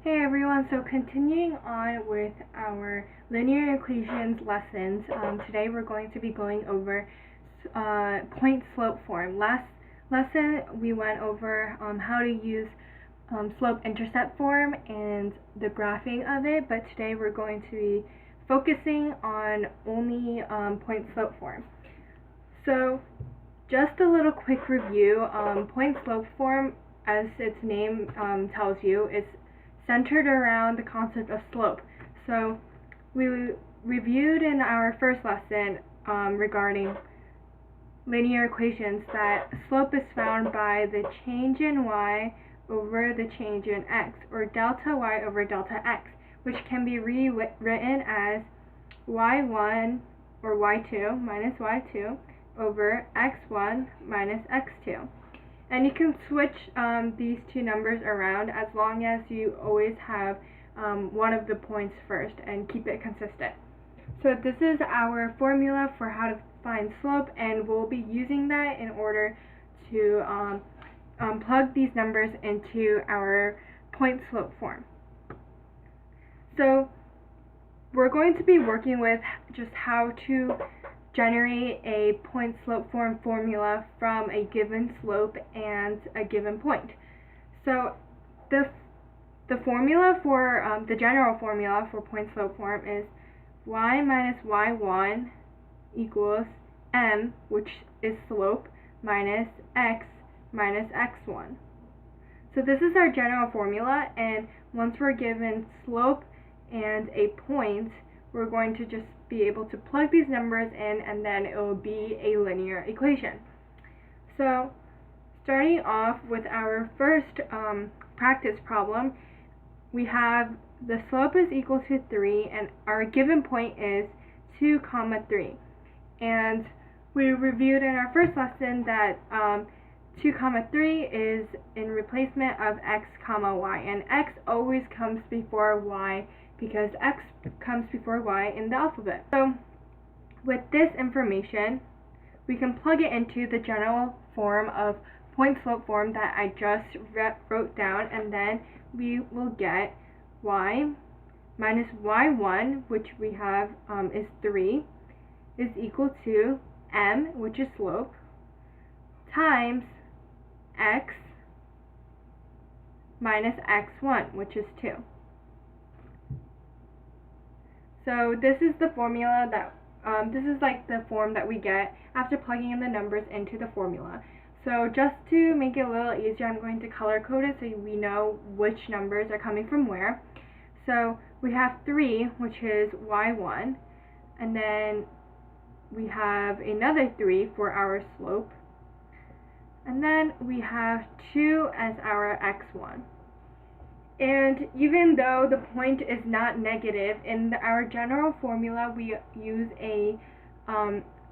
Hey everyone, so continuing on with our linear equations lessons, today we're going to be going over point slope form. Last lesson we went over how to use slope-intercept form and the graphing of it, but today we're going to be focusing on only point slope form. So just a little quick review, point slope form, as its name tells you, is centered around the concept of slope. So we reviewed in our first lesson regarding linear equations that slope is found by the change in y over the change in x, or delta y over delta x, which can be rewritten as y1 or y2 minus y2 over x1 minus x2. And you can switch these two numbers around as long as you always have one of the points first and keep it consistent. So this is our formula for how to find slope, and we'll be using that in order to plug these numbers into our point slope form. So we're going to be working with just how to generate a point slope form formula from a given slope and a given point. So the formula for the general formula for point slope form is y minus y1 equals m, which is slope, minus x minus x1. So this is our general formula, and once we're given slope and a point, we're going to just be able to plug these numbers in, and then it will be a linear equation. So starting off with our first practice problem, we have the slope is equal to 3 and our given point is 2, 3. And we reviewed in our first lesson that 2, 3 is in replacement of x, y, and x always comes before y because x comes before y in the alphabet. So with this information, we can plug it into the general form of point slope form that I just wrote down, and then we will get y minus y1, which we have is 3, is equal to m, which is slope, times x minus x1, which is 2. So this is the formula that, this is like the form that we get after plugging in the numbers into the formula. So just to make it a little easier, I'm going to color code it so we know which numbers are coming from where. So we have 3, which is y1, and then we have another 3 for our slope, and then we have 2 as our x1. And even though the point is not negative, in our general formula we use a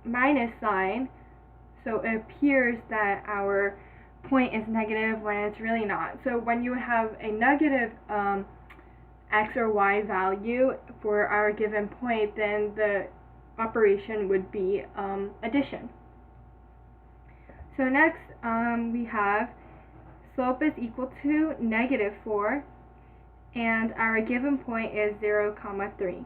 minus sign, so it appears that our point is negative when it's really not. So when you have a negative x or y value for our given point, then the operation would be addition. So next we have slope is equal to -4, and our given point is 0, 3.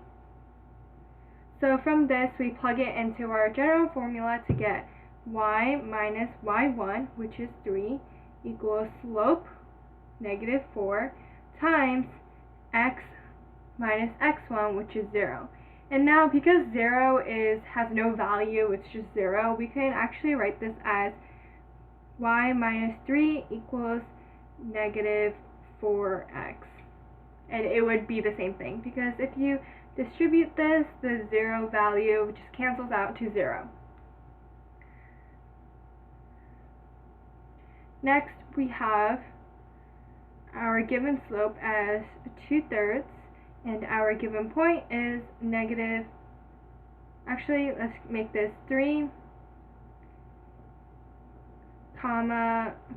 So from this, we plug it into our general formula to get y minus y1, which is 3, equals slope, -4, times x minus x1, which is 0. And now, because 0 has no value, it's just 0, we can actually write this as y minus 3 equals -4x. And it would be the same thing, because if you distribute this, the 0 value just cancels out to 0. Next, we have our given slope as 2/3, and our given point is actually, let's make this 3,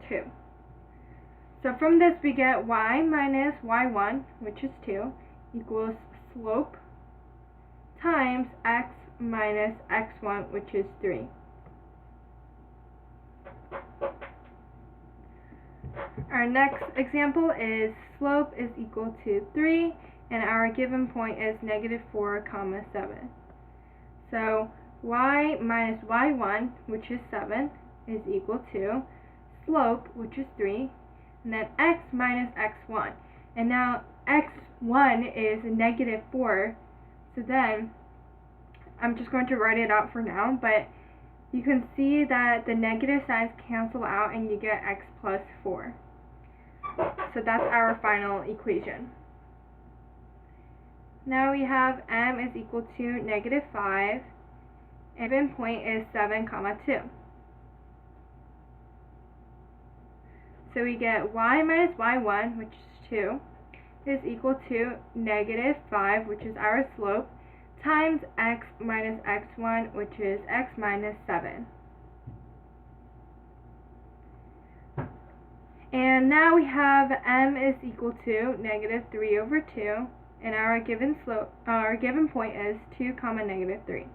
2. So from this we get y minus y1, which is 2, equals slope times x minus x1, which is 3. Our next example is slope is equal to 3, and our given point is negative 4, 7. So y minus y1, which is 7, is equal to slope, which is 3, and then x minus x1. And now x1 is negative 4, so then I'm just going to write it out for now, but you can see that the negative signs cancel out and you get x plus 4. So that's our final equation. Now we have m is equal to negative 5, and given point is 7, 2. So we get y minus y1, which is 2, is equal to negative 5, which is our slope, times x minus x1, which is x minus 7. And now we have m is equal to negative 3 over 2, and our given point is 2, negative 3.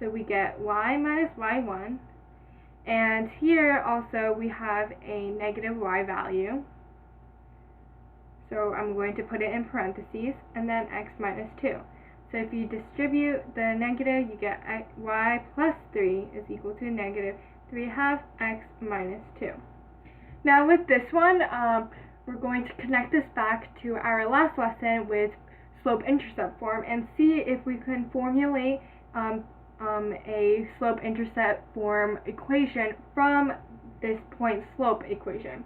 So we get y minus y1, and here also we have a negative y value. So I'm going to put it in parentheses, and then x minus 2. So if you distribute the negative, you get y plus 3 is equal to negative 3/2 x minus 2. Now with this one, we're going to connect this back to our last lesson with slope-intercept form and see if we can formulate a slope-intercept form equation from this point-slope equation.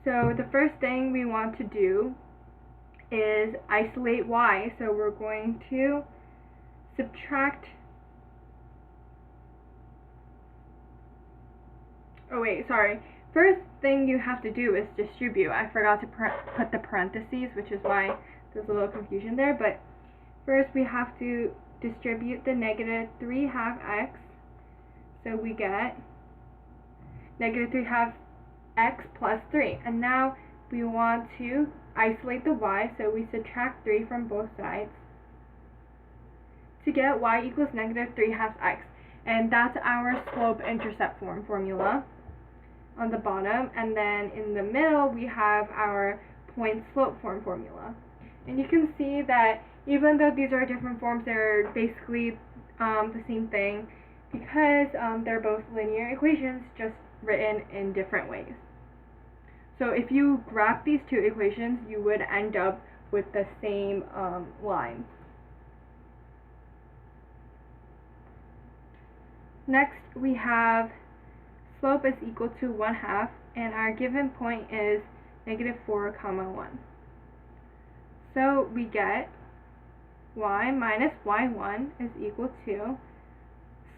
So the first thing we want to do is isolate y. So we're going to subtract, first thing you have to do is distribute. I forgot to put the parentheses, which is why there's a little confusion there, but first we have to distribute the negative 3/2 x, so we get negative 3/2 x plus 3, and now we want to isolate the y, so we subtract 3 from both sides to get y equals negative 3/2 x, and that's our slope-intercept form formula on the bottom, and then in the middle we have our point-slope form formula. And you can see that even though these are different forms, they're basically the same thing because they're both linear equations, just written in different ways. So if you graph these two equations, you would end up with the same line. Next, we have slope is equal to 1/2, and our given point is negative 4, 1. So we get y minus y1 is equal to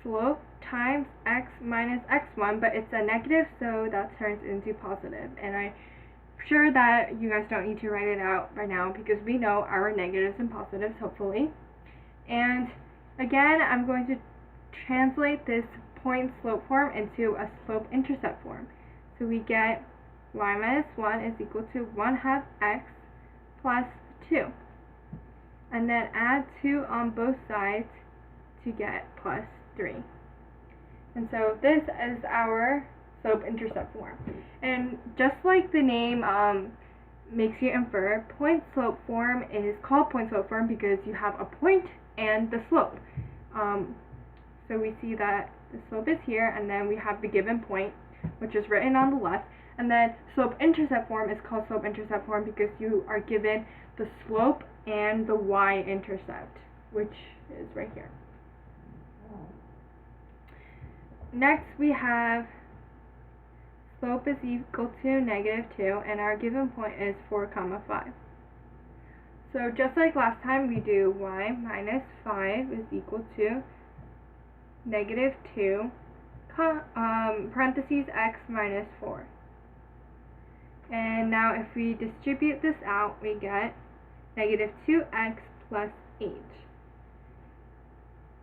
slope times x minus x1, but it's a negative, so that turns into positive. And I'm sure that you guys don't need to write it out right now because we know our negatives and positives, hopefully. And again, I'm going to translate this point-slope form into a slope-intercept form. So we get y minus 1 is equal to 1/2 x plus 2. And then add 2 on both sides to get plus 3. And so this is our slope-intercept form. And just like the name makes you infer, point-slope form is called point-slope form because you have a point and the slope. So we see that the slope is here, and then we have the given point, which is written on the left. And then slope-intercept form is called slope-intercept form because you are given the slope and the y-intercept, which is right here. Next, we have slope is equal to negative 2, and our given point is 4, 5. So just like last time, we do y minus 5 is equal to negative 2, parentheses x minus 4. And now if we distribute this out, we get negative 2x plus 8.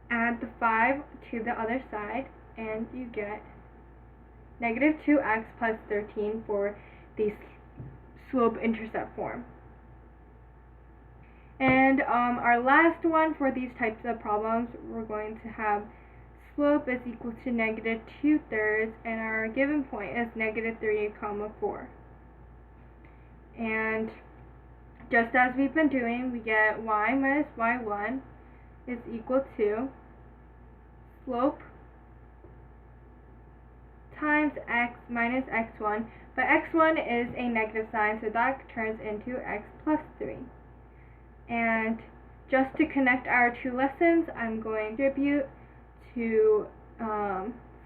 Add the 5 to the other side, and you get negative 2x plus 13 for the slope-intercept form. And our last one for these types of problems, we're going to have slope is equal to negative 2/3, and our given point is negative 3, 4. And just as we've been doing, we get y minus y1 is equal to slope times x minus x1, but x1 is a negative sign, so that turns into x plus 3. And just to connect our two lessons, I'm going to distribute to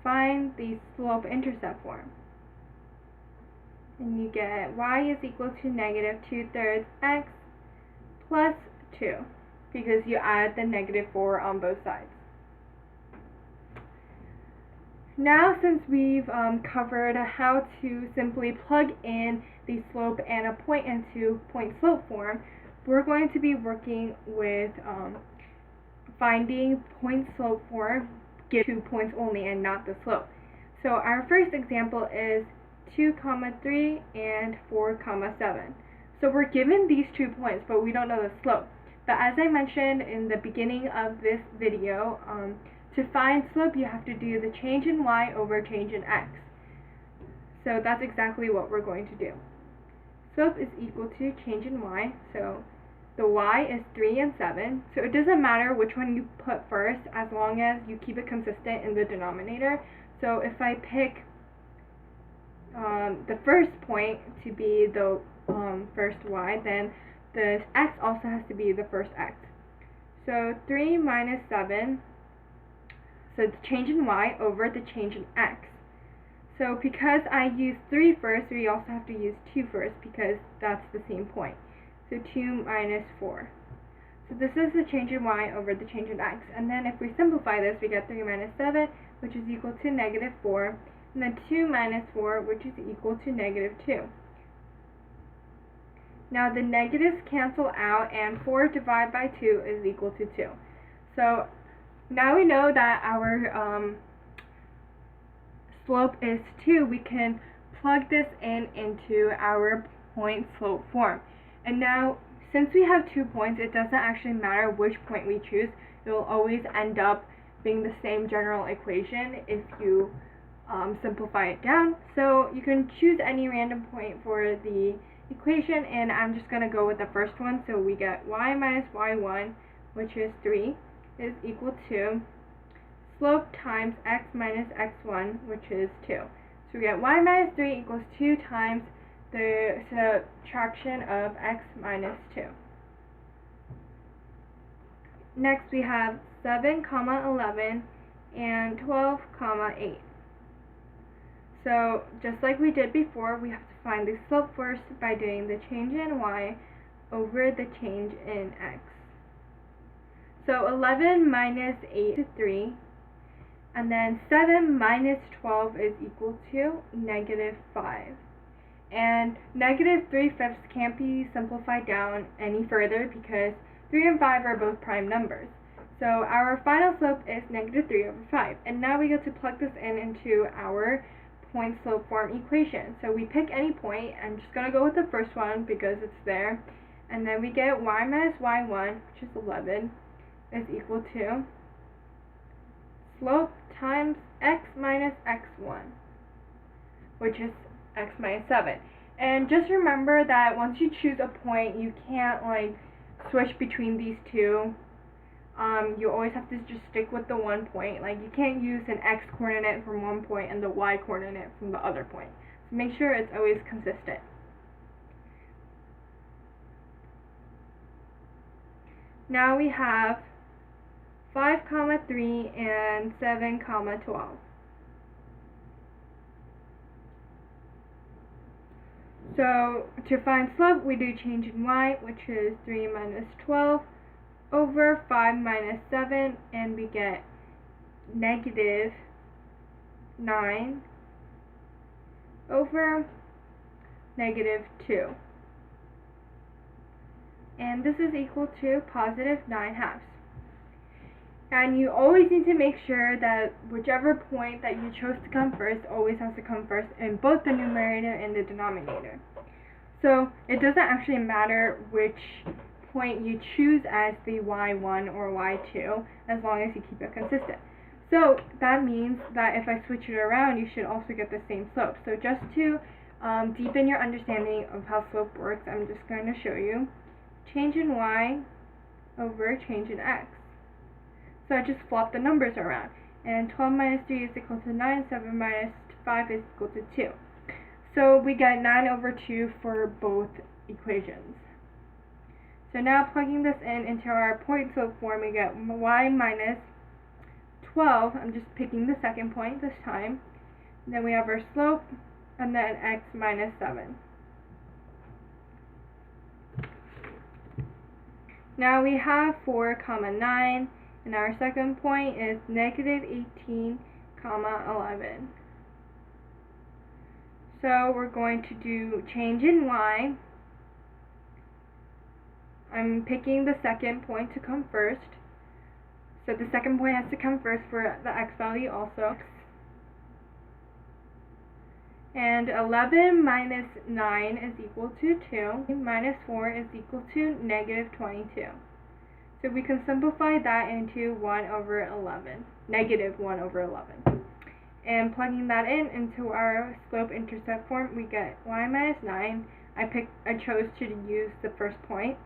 find the slope-intercept form. And you get y is equal to negative 2/3 x plus 2, because you add the negative 4 on both sides. Now, since we've covered how to simply plug in the slope and a point into point-slope form, we're going to be working with finding point-slope form, give 2 points only and not the slope. So our first example is 2, 3 and 4, 7. So we're given these 2 points, but we don't know the slope. But as I mentioned in the beginning of this video, to find slope, you have to do the change in y over change in x. So that's exactly what we're going to do. Slope is equal to change in y, so the y is 3 and 7, so it doesn't matter which one you put first as long as you keep it consistent in the denominator. So if I pick the first point to be the first y, then the x also has to be the first x. So 3 minus 7, so the change in y over the change in x. So because I used 3 first, we also have to use 2 first because that's the same point. So 2 minus 4. So this is the change in y over the change in x. And then if we simplify this, we get 3 minus 7, which is equal to negative 4. And then 2 minus 4, which is equal to negative 2. Now the negatives cancel out, and 4 divided by 2 is equal to 2. So now we know that our slope is 2. We can plug this in into our point slope form. And now, since we have 2 points, it doesn't actually matter which point we choose. It will always end up being the same general equation if you simplify it down. So you can choose any random point for the equation, and I'm just going to go with the first one. So we get y minus y1, which is 3, is equal to slope times x minus x1, which is 2. So we get y minus 3 equals 2 times the subtraction of x minus 2. Next we have 7, 11, and 12, 8. So just like we did before, we have to find the slope first by doing the change in y over the change in x. So 11 minus 8 is 3, and then 7 minus 12 is equal to negative 5. And negative 3/5 can't be simplified down any further because 3 and 5 are both prime numbers. So our final slope is negative 3 over 5. And now we get to plug this in into our point slope form equation. So we pick any point. I'm just going to go with the first one because it's there. And then we get y minus y1, which is 11, is equal to slope times x minus x1, which is x minus 7. And just remember that once you choose a point, you can't like switch between these two. You always have to just stick with the one point. Like you can't use an x coordinate from one point and the y coordinate from the other point. So make sure it's always consistent. Now we have 5, 3 and 7, 12. So to find slope, we do change in y, which is 3 minus 12 over 5 minus 7, and we get negative 9 over negative 2. And this is equal to positive 9/2. And you always need to make sure that whichever point that you chose to come first always has to come first in both the numerator and the denominator. So it doesn't actually matter which point you choose as the y1 or y2 as long as you keep it consistent. So that means that if I switch it around, you should also get the same slope. So just to deepen your understanding of how slope works, I'm just going to show you. Change in y over change in x. So I just flop the numbers around. And 12 minus 3 is equal to 9, 7 minus 5 is equal to 2. So we get 9 over 2 for both equations. So now plugging this into our point slope form, we get y minus 12, I'm just picking the second point this time. And then we have our slope, and then x minus 7. Now we have 4, 9, and our second point is negative 18, 11. So we're going to do change in y. I'm picking the second point to come first. So the second point has to come first for the x value also. And 11 minus 9 is equal to 2. Minus 4 is equal to negative 22. So we can simplify that into 1 over 11. Negative 1 over 11. And plugging that into our slope-intercept form, we get y minus 9. I chose to use the first point.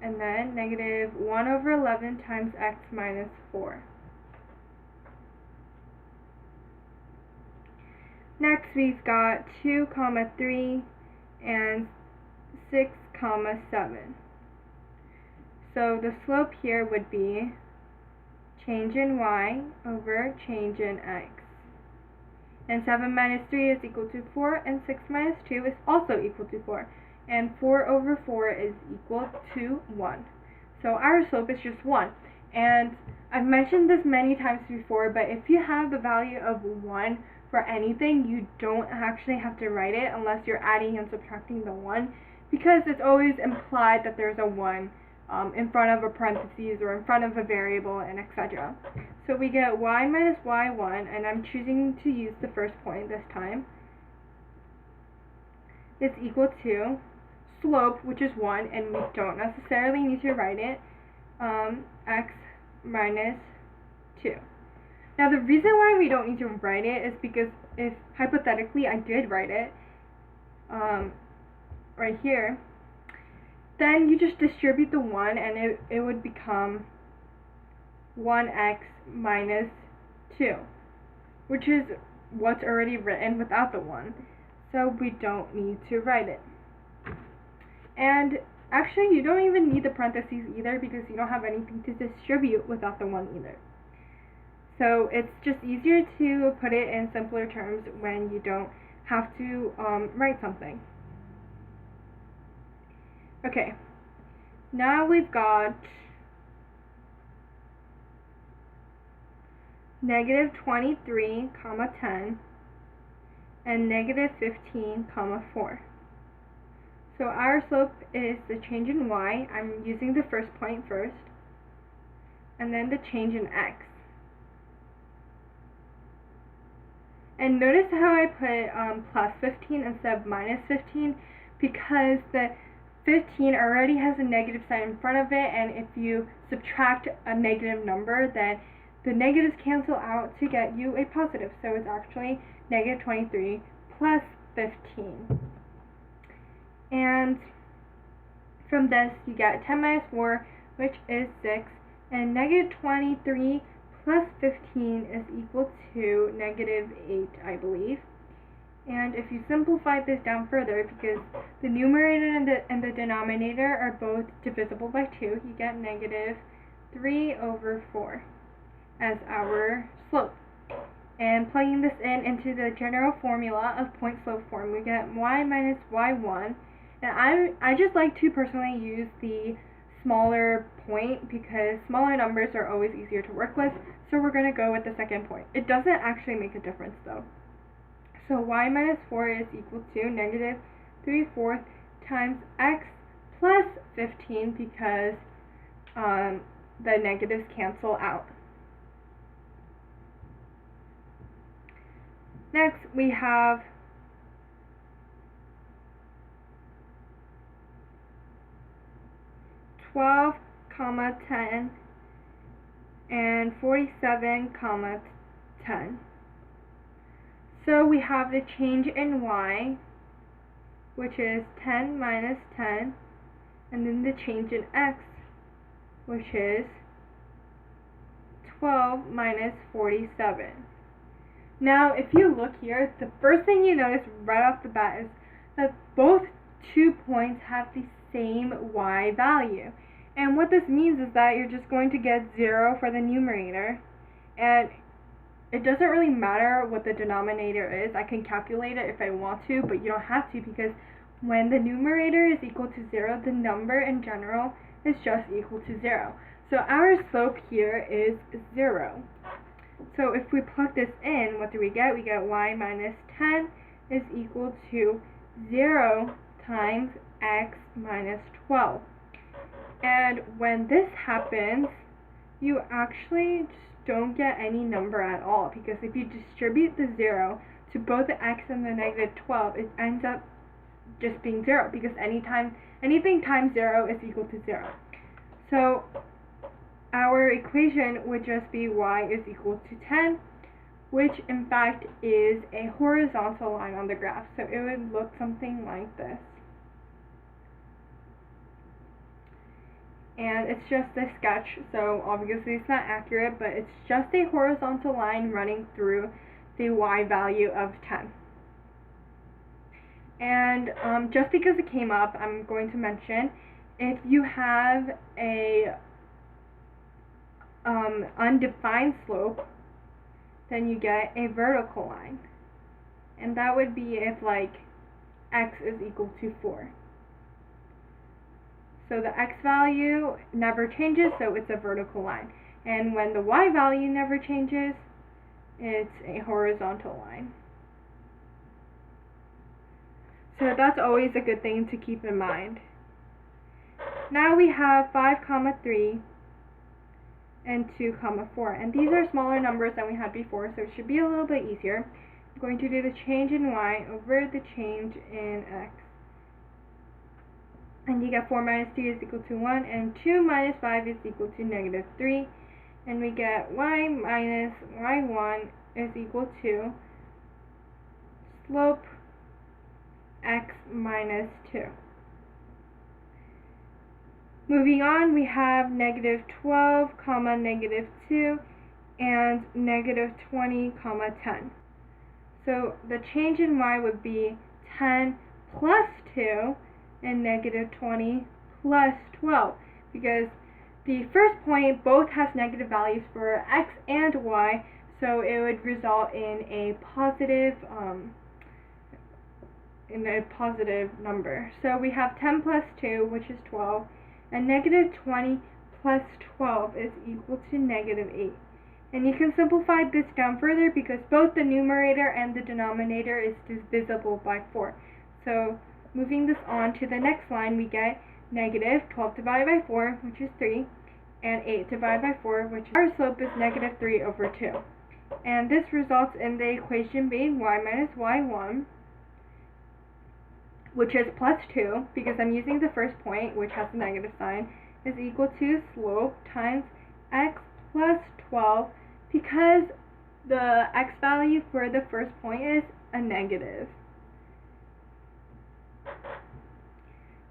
And then negative 1 over 11 times x minus 4. Next we've got 2, 3 and 6, 7. So the slope here would be change in y over change in x. And 7 minus 3 is equal to 4, and 6 minus 2 is also equal to 4. And 4 over 4 is equal to 1. So our slope is just 1. And I've mentioned this many times before, but if you have the value of 1 for anything, you don't actually have to write it unless you're adding and subtracting the 1, because it's always implied that there's a 1 in front of a parentheses or in front of a variable, and etc. So we get y minus y1, and I'm choosing to use the first point this time, is equal to slope, which is 1, and we don't necessarily need to write it, x minus 2. Now the reason why we don't need to write it is because if hypothetically I did write it right here, then you just distribute the 1 and it would become 1x minus 2, which is what's already written without the 1. So we don't need to write it. And actually you don't even need the parentheses either, because you don't have anything to distribute without the 1 either. So it's just easier to put it in simpler terms when you don't have to write something. Okay, now we've got negative 23, 10, and negative 15, 4. So our slope is the change in y. I'm using the first point first, and then the change in x. And notice how I put plus 15 instead of minus 15, because the 15 already has a negative sign in front of it, and if you subtract a negative number, then the negatives cancel out to get you a positive. So it's actually negative 23 plus 15. And from this, you get 10 minus 4, which is 6, and negative 23 plus 15 is equal to negative 8, I believe. And if you simplify this down further, because the numerator and the denominator are both divisible by 2, you get negative 3 over 4 as our slope. And plugging this into the general formula of point slope form, we get y minus y1. And I just like to personally use the smaller point, because smaller numbers are always easier to work with, so we're going to go with the second point. It doesn't actually make a difference though. So y minus 4 is equal to negative 3/4 times x plus 15, because the negatives cancel out. Next we have (12, 10) and 47, 10. So we have the change in y, which is 10 minus 10, and then the change in x, which is 12 minus 47. Now, if you look here, the first thing you notice right off the bat is that both 2 points have the same y value. And what this means is that you're just going to get 0 for the numerator, and it doesn't really matter what the denominator is. I can calculate it if I want to, but you don't have to, because when the numerator is equal to 0, the number in general is just equal to 0. So our slope here is 0. So if we plug this in, what do we get? We get y minus 10 is equal to 0 times x minus 12. And when this happens, you actually just don't get any number at all, because if you distribute the 0 to both the x and the negative 12, it ends up just being 0, because anything times 0 is equal to 0. So our equation would just be y is equal to 10, which in fact is a horizontal line on the graph. So it would look something like this. And it's just a sketch, so obviously it's not accurate, but it's just a horizontal line running through the y value of 10. And just because it came up, I'm going to mention, if you have a undefined slope, then you get a vertical line. And that would be if, like, x is equal to 4. So the x value never changes, so it's a vertical line. And when the y value never changes, it's a horizontal line. So that's always a good thing to keep in mind. Now we have 5, 3, and 2, 4. And these are smaller numbers than we had before, so it should be a little bit easier. I'm going to do the change in y over the change in x. And you get 4 minus 2 is equal to 1, and 2 minus 5 is equal to negative 3. And we get y minus y1 is equal to slope x minus 2. Moving on, we have negative 12, negative 2, and negative 20, 10. So the change in y would be 10 plus 2, and negative 20 plus 12, because the first point both has negative values for x and y, so it would result in a positive number. So we have 10 plus 2, which is 12, and negative 20 plus 12 is equal to negative 8. And you can simplify this down further, because both the numerator and the denominator is divisible by 4. So moving this on to the next line, we get negative 12 divided by 4, which is 3, and 8 divided by 4, which our slope is negative 3 over 2. And this results in the equation being y minus y1, which is plus 2, because I'm using the first point, which has a negative sign, is equal to slope times x plus 12, because the x value for the first point is a negative.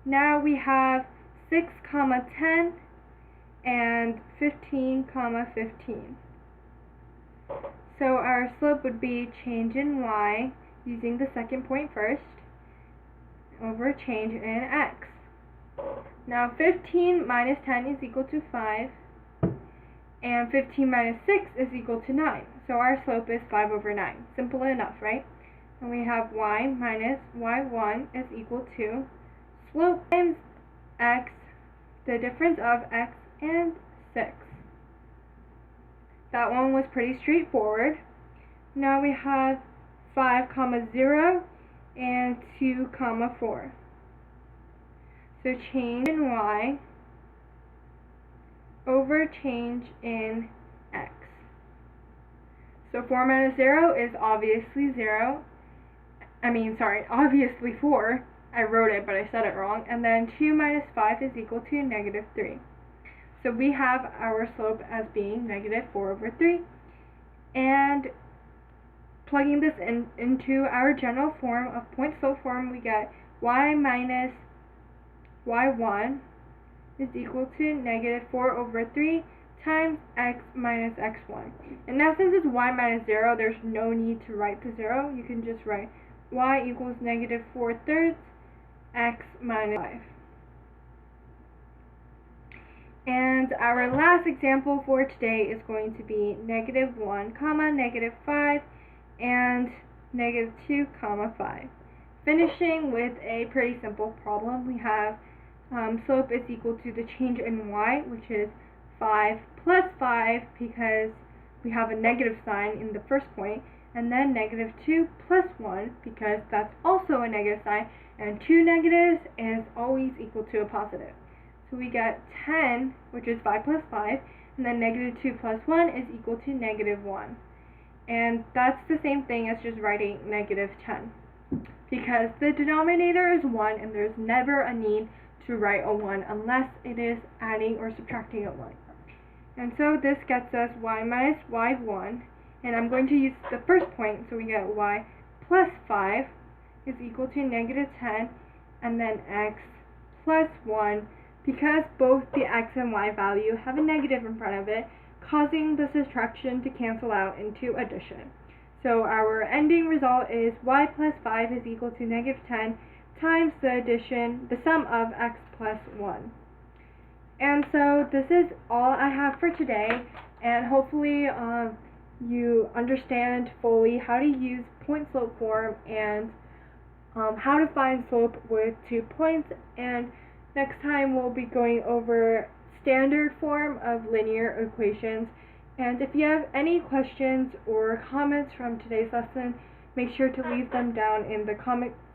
Now we have 6, 10, and 15, 15. So our slope would be change in y using the second point first over change in x. Now 15 minus 10 is equal to 5, and 15 minus 6 is equal to 9. So our slope is 5 over 9. Simple enough, right? And we have y minus y1 is equal to slope times x, the difference of x and 6. That one was pretty straightforward. Now we have 5, 0, and 2, 4. So change in y over change in x. So 4 minus 0 is obviously 0. Obviously 4. I wrote it, but I said it wrong. And then 2 minus 5 is equal to negative 3. So we have our slope as being negative 4 over 3. And plugging this into our general form of point slope form, we get y minus y1 is equal to negative 4 over 3 times x minus x1. And now since it's y minus 0, there's no need to write the 0. You can just write y equals negative 4/3 x minus 5. And our last example for today is going to be negative 1 comma negative 5 and negative 2 comma 5. Finishing with a pretty simple problem, we have slope is equal to the change in y, which is 5 plus 5 because we have a negative sign in the first point, and then negative 2 plus 1 because that's also a negative sign, and two negatives is always equal to a positive. So we get 10, which is 5 plus 5, and then negative 2 plus 1 is equal to negative 1. And that's the same thing as just writing negative 10. Because the denominator is 1, and there's never a need to write a 1 unless it is adding or subtracting a 1. And so this gets us y minus y1, and I'm going to use the first point, so we get y plus 5 is equal to negative 10, and then x plus 1, because both the x and y value have a negative in front of it, causing the subtraction to cancel out into addition. So our ending result is y plus 5 is equal to negative 10 times the sum of x plus 1. And so this is all I have for today, and hopefully you understand fully how to use point-slope form and how to find slope with 2 points. And next time we'll be going over standard form of linear equations. And if you have any questions or comments from today's lesson, make sure to leave them down in the comment